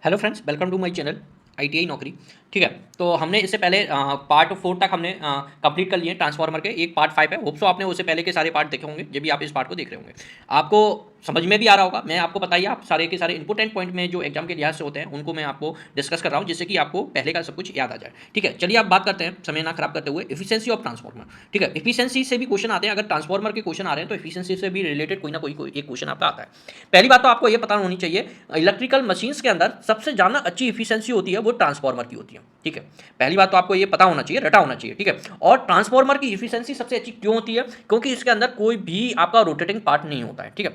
Hello friends, welcome to my channel ITI नौकरी। ठीक है, तो हमने इससे पहले पार्ट 4 तक हमने कंप्लीट कर लिए ट्रांसफार्मर के। एक पार्ट 5 है, होप सो आपने उससे पहले के सारे पार्ट देखे होंगे। जब भी आप इस पार्ट को देख रहे होंगे आपको समझ में भी आ रहा होगा। मैं आपको बताइए, आप सारे के सारे इंपॉर्टेंट पॉइंट में जो एग्जाम के लिहाज से होते हैं उनको मैं आपको डिस्कस कर रहा हूँ, जिससे कि आपको पहले का सब कुछ याद आ जाए। ठीक है, चलिए आप बात करते हैं समय ना खराब करते हुए एफिशिएंसी ऑफ ट्रांसफार्मर। ठीक है, एफिशिएंसी से भी क्वेश्चन आते हैं। अगर ट्रांसफार्मर के क्वेश्चन आ रहे हैं तो एफिशिएंसी से भी रिलेटेड कोई ना कोई एक क्वेश्चन आपका आता है। पहली बात तो आपको ये पता होनी चाहिए, इलेक्ट्रिकल मशीन्स के अंदर सबसे ज़्यादा अच्छी इफिशिएंसी होती है वो ट्रांसफार्मर की होती है। ठीक है, पहली बात तो आपको ये पता होना चाहिए, रटा होना चाहिए। ठीक है, और ट्रांसफार्मर की इफिशिएंसी सबसे अच्छी क्यों होती है? क्योंकि इसके अंदर कोई भी आपका रोटेटिंग पार्ट नहीं होता है। ठीक है,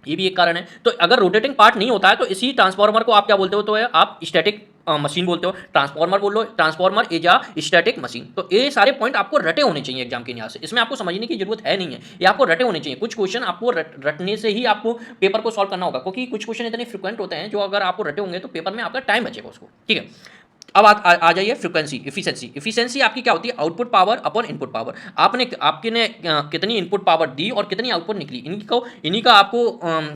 ये भी एक कारण है। तो अगर रोटेटिंग पार्ट नहीं होता है तो इसी ट्रांसफार्मर को आप क्या बोलते हो? तो है आप स्टैटिक मशीन बोलते हो। ट्रांसफार्मर बोल लो, transformer is a static machine. तो ये सारे पॉइंट आपको रटे होने चाहिए एग्जाम के लिहाज से। इसमें आपको समझने की जरूरत है नहीं है, ये आपको रटे होने चाहिए। कुछ क्वेश्चन आपको रटने से ही आपको पेपर को सॉल्व करना होगा, क्योंकि कुछ क्वेश्चन इतने फ्रिक्वेंट होते हैं जो अगर आपको रटे होंगे तो पेपर में आपका टाइम बचेगा उसको। ठीक है, अब आ जाइए फ्रीक्वेंसी इफिशिएंसी। इफिशिएंसी आपकी क्या होती है? Output power upon input power. आपके ने कितनी इनपुट पावर दी और कितनी आउटपुट निकली, इन्हीं का आपको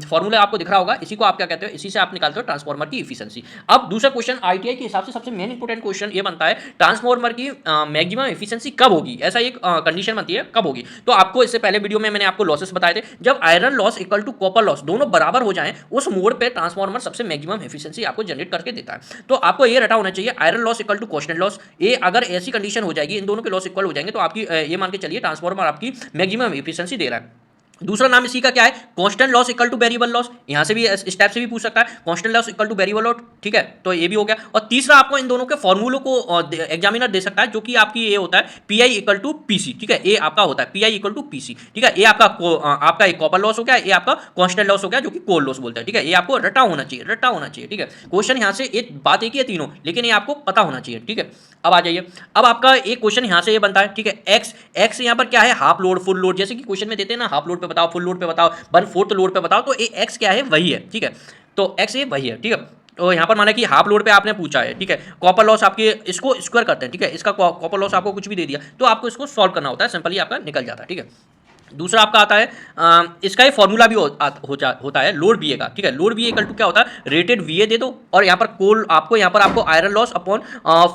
फॉर्मूला आपको दिख रहा होगा। इसी को आप क्या कहते हो? इसी से आप निकालते हो ट्रांसफार्मर की इफिशिएंसी। अब दूसरा क्वेश्चन आईटीआई के हिसाब से सबसे मेन इंपोर्टेंट क्वेश्चन ये बनता है, ट्रांसफार्मर की मैक्सिमम इफिशिएंसी कब होगी? ऐसा एक कंडीशन बनती है, कब होगी? तो आपको इससे पहले वीडियो में मैंने आपको लॉसेस बताए थे। जब iron loss equal to copper loss दोनों बराबर हो जाएं, उस मोड पे ट्रांसफार्मर सबसे मैक्सिमम एफिशिएंसी आपको जनरेट करके देता है। तो आपको ये रटा होना चाहिए, iron loss equal to constant loss. ये अगर ऐसी कंडीशन हो जाएगी, इन दोनों के लॉस इक्वल हो जाएंगे, तो आपकी ये मान के चलिए ट्रांसफार्मर आपकी मैक्सिमम एफिशिएंसी दे रहा है। दूसरा नाम इसी का क्या है? Constant loss equal two variable loss. यहां से भी इस टाइप से भी पूछ सकता है, constant loss equal two variable loss. ठीक है, तो ये भी हो गया। और तीसरा आपको इन दोनों के फॉर्मूलों को एग्जामिनर दे सकता है, जो कि आपकी ये होता है पीआई इक्वल टू पीसी। ठीक है, ये आपका होता है पीआई इक्वल टू पीसी। ठीक है, ये आपका एक कॉपर लॉस हो गया, ये आपका कांस्टेंट लॉस हो गया, जो कि कोल लॉस बोलते हैं। ठीक है, ये आपको रटा होना चाहिए, रटा होना चाहिए। ठीक है, क्वेश्चन यहाँ से एक बात एक ही है तीनों, लेकिन ये आपको पता होना चाहिए। ठीक है, अब आ जाइए, अब आपका एक क्वेश्चन यहाँ से ये बनता है। ठीक है, एक्स यहाँ पर क्या है? Half load, full load. जैसे कि क्वेश्चन में देते हैं ना, हाफ लोड पे बताओ, फुल लोड पे बताओ, 1/4 लोड पे बताओ। तो ये एक्स क्या है? वही है। ठीक है, तो एक्स ये वही है। ठीक है, तो यहाँ पर माना कि हाफ लोड पे आपने पूछा है। ठीक है, कॉपर लॉस आपके इसको स्क्वायर करते हैं। ठीक है, इसका कॉपर लॉस आपको कुछ भी दे दिया तो आपको इसको सॉल्व करना होता है, सिंपली आपका निकल जाता है। ठीक है, दूसरा आपका आता है इसका ये फॉर्मूला भी होता है लोड बीए का। ठीक है, लोड बीए इक्वल टू क्या होता है? रेटेड वीए दे दो, और यहाँ पर कोल आपको यहाँ पर आपको iron loss upon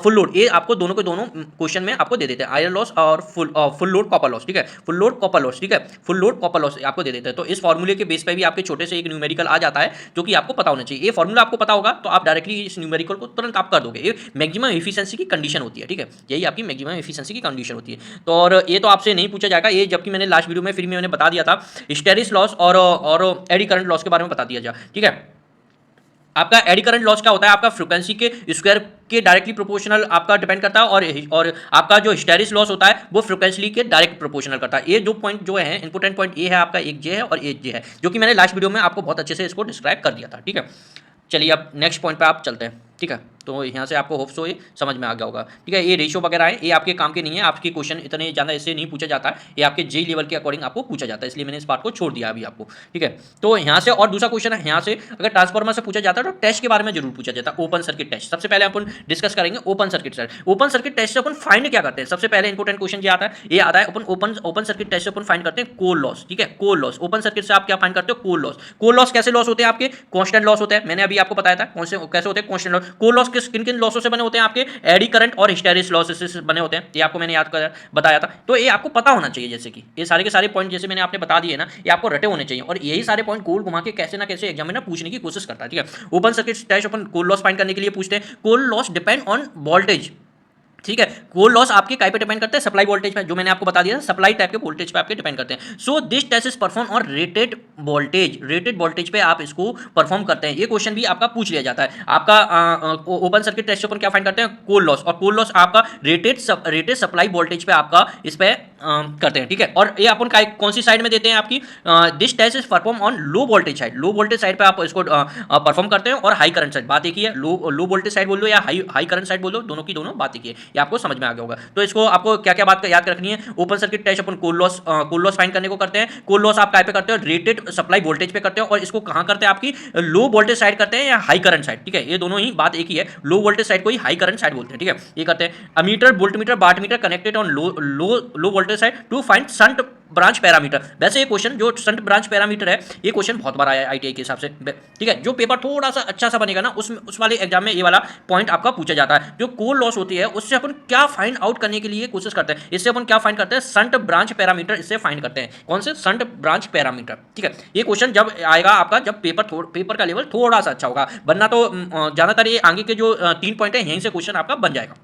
full load, ये आपको दोनों के दोनों क्वेश्चन में आपको दे देते हैं, आयरन लॉस और फुल लोड कॉपर लॉस। ठीक है, फुल लोड कॉपर लॉस। ठीक है, फुल लोड कॉपर लॉस आपको दे देते हैं। तो इस फॉर्मूले के बेस पे भी आपके छोटे से एक न्यूमेरिकल आ जाता है, जो कि आपको पता होना चाहिए। ये फॉर्मूला आपको पता होगा तो आप डायरेक्टली इस न्यूमेरिकल को तुरंत आप कर दोगे। ये मैक्सिमम एफिशिएंसी की कंडीशन होती है। ठीक है, यही आपकी मैक्सिमम एफिशिएंसी की कंडीशन होती है। तो और ये तो आपसे नहीं पूछा जाएगा, ये जबकि मैंने लास्ट वीडियो में फ्री में मैंने बता दिया था, हिस्टेरिस लॉस और एडी करंट लॉस के बारे में बता दिया जाए। ठीक है, आपका एडी करंट लॉस क्या होता है? आपका फ्रीक्वेंसी के स्क्वायर के डायरेक्टली प्रोपोर्शनल आपका डिपेंड करता है, और आपका जो हिस्टेरिस लॉस होता है वो फ्रीक्वेंसी के डायरेक्ट प्रोपोर्शनल करता है। ये जो पॉइंट जो है इंपोर्टेंट पॉइंट, ये है आपका, एक जे है और एक जे है, जो कि मैंने लास्ट वीडियो में आपको बहुत अच्छे से इसको डिस्क्राइब कर दिया था। ठीक है, चलिए अब नेक्स्ट पॉइंट पे आप चलते हैं। ठीक है, तो यहाँ से आपको होप्स हो ये समझ में आ गया होगा। ठीक है, ये रेशियो वगैरह है, ये आपके काम के नहीं है, आपके क्वेश्चन इतने ज़्यादा इससे नहीं पूछा जाता है, ये आपके जे लेवल के अकॉर्डिंग आपको पूछा जाता है, इसलिए मैंने इस बात को छोड़ दिया अभी आपको। ठीक है, तो यहाँ से और दूसरा क्वेश्चन है, यहाँ से अगर ट्रांसफार्मर से पूछा जाता है तो टेस्ट के बारे में जरूर पूछा जाता है, ओपन सर्किट टेस्ट। सबसे पहले अपन डिस्कस करेंगे open circuit test. Open circuit test से अपन फाइंड क्या करते हैं? सबसे पहले इंपोर्टेंट क्वेश्चन ये आता है अपन ओपन सर्किट टेस्ट से अपन फाइंड करते हैं कोल लॉस। ठीक है, कोल लॉस, ओपन सर्किट से आप क्या फाइंड करते हो? कोल लॉस। कोल लॉस कैसे लॉस होते हैं आपके? कांस्टेंट लॉस होते हैं, मैंने अभी आपको बताया था कैसे होते हैं कांस्टेंट लॉस। कोल लॉस किन किन लॉसों से बने होते हैं? आपके एडी करंट और हिस्टेरिस लॉसेस से बने होते हैं, ये आपको मैंने बताया था। तो ये आपको पता होना चाहिए, जैसे कि ये सारे के सारे पॉइंट जैसे मैंने आपने बता दिए ना, ये आपको रटे होने चाहिए, और यही सारे पॉइंट गोल घुमा के कैसे ना कैसे एग्जामिनर पूछने की कोशिश करता है। ठीक है, ओपन सर्किट टेस्ट अपन कोल लॉस फाइंड करने के लिए पूछते हैं। कोल लॉस डिपेंड ऑन वोल्टेज। ठीक है, कोल लॉस आपके काय पे डिपेंड करते हैं? सप्लाई वोल्टेज पे, जो मैंने आपको बता दिया, सप्लाई टाइप के वोल्टेज पे आपके डिपेंड करते हैं। So this test is perform on rated voltage, rated voltage पे आप इसको परफॉर्म करते हैं। ये क्वेश्चन भी आपका पूछ लिया जाता है। आपका ओपन सर्किट टेस्ट पर क्या फाइंड करते हैं? कोल लॉस, और कोल लॉस आपका रेटेड सप्लाई वोल्टेज पे आपका इस पे करते हैं। ठीक है, और ये अपन कौन सी साइड में देते हैं? आपकी this test is perform on low voltage side, low voltage side पे आप इसको परफॉर्म करते हैं, और हाई करंट साइड, बात एक ही है, लो वोल्टेज साइड बोल लो या हाई करंट साइड बोल लो, दोनों की दोनों बात एक ही है। ये आपको समझ में आ गया होगा। तो इसको आपको क्या क्या बात याद रखनी है? ओपन सर्किट टेस्ट अपन कोल लॉस फाइंड करने को करते हैं। कोल लॉस आप काय पे करते हो? रेटेड सप्लाई वोल्टेज पे करते हो, और इसको कहां करते हैं? आपकी लो वोल्टेज साइड करते हैं या हाई करंट साइड। ठीक है, ये दोनों ही बात एक ही है, लो वोल्टेज साइड को ही हाई करंट साइड बोलते हैं। ठीक है, ये करते हैं। Ammeter, voltmeter, wattmeter connected on low voltage side to find shunt branch parameter. वैसे ये क्वेश्चन जो शंट ब्रांच पैरामीटर है ये क्वेश्चन बहुत बार आया है आईटीआई के हिसाब से, ठीक है। जो पेपर थोड़ा सा अच्छा सा बनेगा ना उस वाले एग्जाम में ये वाला पॉइंट आपका पूछा जाता है। जो कोर लॉस होती है उससे अपन क्या फाइंड आउट करने के लिए कोशिश करते हैं, इससे अपन क्या फाइंड करते हैं, शंट ब्रांच पैरामीटर इससे फाइंड करते हैं। कौन से, शंट ब्रांच पैरामीटर, ठीक है। ये क्वेश्चन जब आएगा आपका जब पेपर का लेवल थोड़ा सा अच्छा होगा, वरना तो ज्यादातर ये आगे के जो 3 पॉइंट है यहीं से क्वेश्चन आपका बन जाएगा,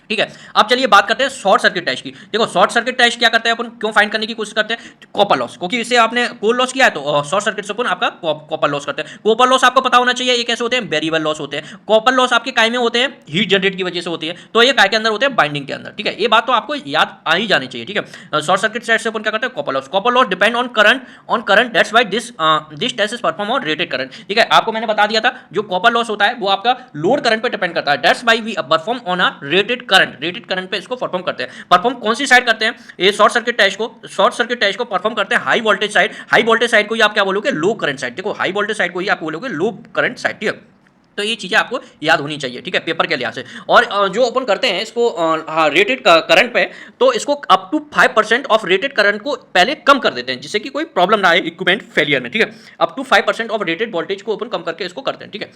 ठीक है। अब चलिए बात करते हैं शॉर्ट सर्किट टेस्ट की। देखो शॉर्ट सर्किट टेस्ट क्या करते हैं अपन, क्यों फाइंड करने की कोशिश करते हैं, कॉपर लॉस, क्योंकि इससे आपने कोर लॉस किया है तो शॉर्ट सर्किट से अपन आपका कॉपर लॉस करते हैं। कॉपर लॉस आपको पता होना चाहिए ये कैसे होते हैं, वेरिएबल लॉस होते हैं। कॉपर लॉस आपके काय में होते हैं, हीट जनरेट की वजह से होती है, तो ये काय के अंदर होते हैं, बाइंडिंग के अंदर, ठीक है। ये बात तो आपको याद आ ही जानी चाहिए, ठीक है। शॉर्ट सर्किट टेस्ट से अपन क्या करते हैं, copper loss. Copper loss depend on current that's why this test is perform on rated current, ठीक है। आपको मैंने बता दिया था जो कॉपर लॉस होता है वो आपका लोड करंट पे डिपेंड करता है, that's why we perform on a rated current पे इसको परफॉर्म करते हैं। परफॉर्म कौन सी साइड करते हैं, ये शॉर्ट सर्किट टेस्ट को परफॉर्म करते हैं high voltage side. High voltage side को ही आप क्या बोलोगे, लो करंट साइड। देखो हाई वोल्टेज साइड को ही आप बोलोगे लो करंट साइड, ठीक है। तो ये चीजें आपको याद होनी चाहिए, ठीक है, पेपर के लिहाज से। और जो अपन करते हैं इसको रेटेड करंट पे, तो इसको up to 5% of rated current को पहले कम कर देते हैं जिससे कि कोई प्रॉब्लम ना आए इक्विपमेंट फेलियर में, ठीक है। Up to 5% of rated voltage को अपन कम करके इसको करते हैं, ठीक है।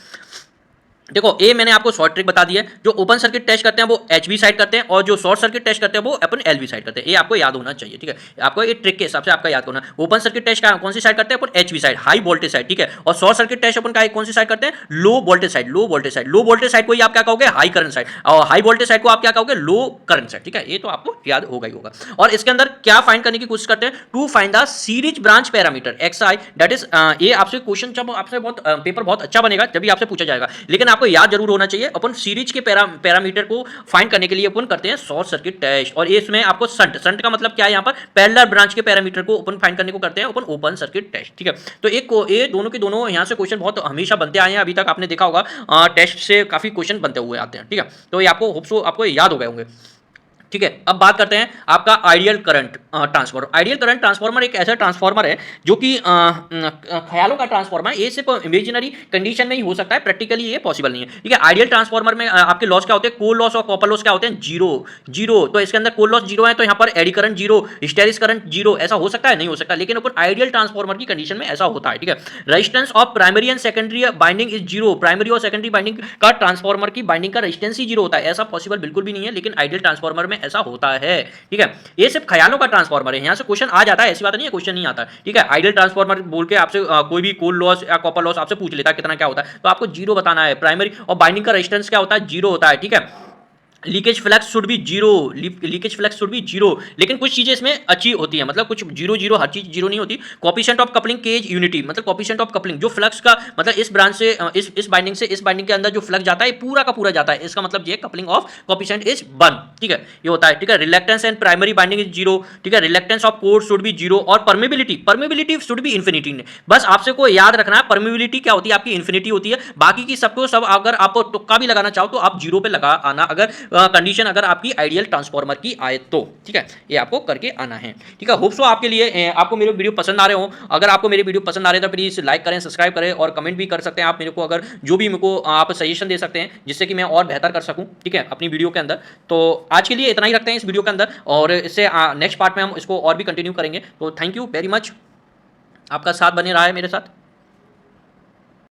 देखो ये मैंने आपको शॉर्ट ट्रिक बता दी है। जो ओपन सर्किट टेस्ट करते हैं वो एचवी साइड करते हैं, और जो शॉर्ट सर्किट टेस्ट करते हैं वो अपन एलवी साइड करते हैं। ये आपको याद होना चाहिए, ठीक है। आपको ये ट्रिक के हिसाब से आपका याद करना। ओपन सर्किट टेस्ट कौन सी साइड करते हैं अपन, HV side, high voltage side, ठीक है। और शॉर्ट सर्किट टेस्ट अपन कौन सी साइड करते हैं, लो voltage side. Low voltage side को ही आप क्या कहोगे, हाई करंट साइड, और हाई वोल्टेज साइड को आप क्या कहोगे, लो करंट साइड, ठीक है। ये तो आपको याद होगा ही होगा। और इसके अंदर क्या फाइंड करने की कोशिश करते हैं, to find the series branch parameter X I, that is ये आपसे क्वेश्चन जब आपसे बहुत पेपर बहुत अच्छा बनेगा जब भी आपसे पूछा जाएगा, लेकिन आपको याद जरूर होना चाहिए। अपन सीरीज के पैरामीटर को फाइंड करने के लिए अपन करते हैं शॉर्ट सर्किट टेस्ट। और इसमें आपको शंट का मतलब क्या है, यहाँ पर पैरेलल ब्रांच के पैरामीटर को अपन फाइंड करने को करते हैं अपन ओपन सर्किट टेस्ट, ठीक है। तो ये दोनों के दोनों यहाँ से क्वेश्चन बहुत हमेशा बनते आए हैं, अभी तक आपने देखा होगा टेस्ट से काफी क्वेश्चन बनते हुए आते हैं, ठीक है। तो ये आपको होप सो आपको याद हो गए होंगे, ठीक है। अब बात करते हैं आपका ideal current transformer. Ideal current transformer एक ऐसा ट्रांसफार्मर है जो कि ख्यालों का ट्रांसफार्मर है। ये सिर्फ इमेजिनरी कंडीशन में ही हो सकता है, प्रैक्टिकली ये पॉसिबल नहीं है, ठीक है। आइडियल ट्रांसफार्मर में आपके लॉस क्या होते हैं, कोर लॉस और कॉपर लॉस क्या होते हैं, जीरो। तो इसके अंदर कोर लॉस जीरो है तो यहाँ पर eddy current zero, हिस्टेरिस current zero, ऐसा हो सकता है, नहीं हो सकता, लेकिन ऊपर आइडियल ट्रांसफार्मर की कंडीशन में ऐसा होता है, ठीक है। Resistance of primary and secondary binding is zero. Primary और सेकेंडरी बाइंडिंग का ट्रांसफार्मर की बाइंडिंग का रेजिस्टेंस ही जीरो होता है, ऐसा पॉसिबल बिल्कुल भी नहीं है, लेकिन आइडियल ट्रांसफार्मर में ऐसा होता है, ठीक है। ये सिर्फ ख्यालों का ट्रांसफार्मर है, यहां से क्वेश्चन आ जाता है, ऐसी बात नहीं है क्वेश्चन नहीं आता, ठीक है। आइडियल ट्रांसफार्मर बोल के आपसे कोई भी कोर लॉस या कॉपर लॉस आपसे पूछ लेता है कितना क्या होता है, तो आपको जीरो बताना है। प्राइमरी और बाइंडिंग का रेजिस्टेंस क्या होता है, जीरो होता है, ठीक है। Leakage flux should be zero, leakage flux should be zero, लेकिन कुछ चीजें इसमें अच्छी होती है, मतलब कुछ जीरो हर चीज जीरो नहीं होती। Coefficient of coupling K is unity, मतलब कोएफिशिएंट ऑफ कपलिंग जो फ्लक्स का मतलब इस ब्रांच से इस बाइंडिंग से इस बाइंडिंग के अंदर जो फ्लक्स जाता है पूरा का पूरा जाता है, इसका मतलब ये कपलिंग ऑफ कोएफिशिएंट इज 1, ठीक है, ये होता है, ठीक है। Reluctance and primary binding is zero, ठीक है। Reluctance of core should be zero, और परमेबिलिटी शुड बी इन्फिनिटी। बस आपसे को याद रखना है परमेबिलिटी क्या होती है, आपकी इन्फिनिटी होती है, बाकी की सबको सब अगर आप तुक्का भी लगाना चाहो तो आप जीरो पे लगा आना, अगर कंडीशन अगर आपकी आइडियल ट्रांसफार्मर की आए तो, ठीक है। ये आपको करके आना है, ठीक है। होप सो आपके लिए आपको मेरे वीडियो पसंद आ रहे हो। अगर आपको मेरे वीडियो पसंद आ रहे हैं तो प्लीज लाइक करें, सब्सक्राइब करें, और कमेंट भी कर सकते हैं आप मेरे को, अगर जो भी मेरे को आप सजेशन दे सकते हैं जिससे कि मैं और बेहतर कर सकूं, ठीक है, अपनी वीडियो के अंदर। तो आज के लिए इतना ही रखते हैं इस वीडियो के अंदर, और इससे नेक्स्ट पार्ट में हम इसको और भी कंटिन्यू करेंगे। तो थैंक यू वेरी मच, आपका साथ बने रहा है मेरे साथ।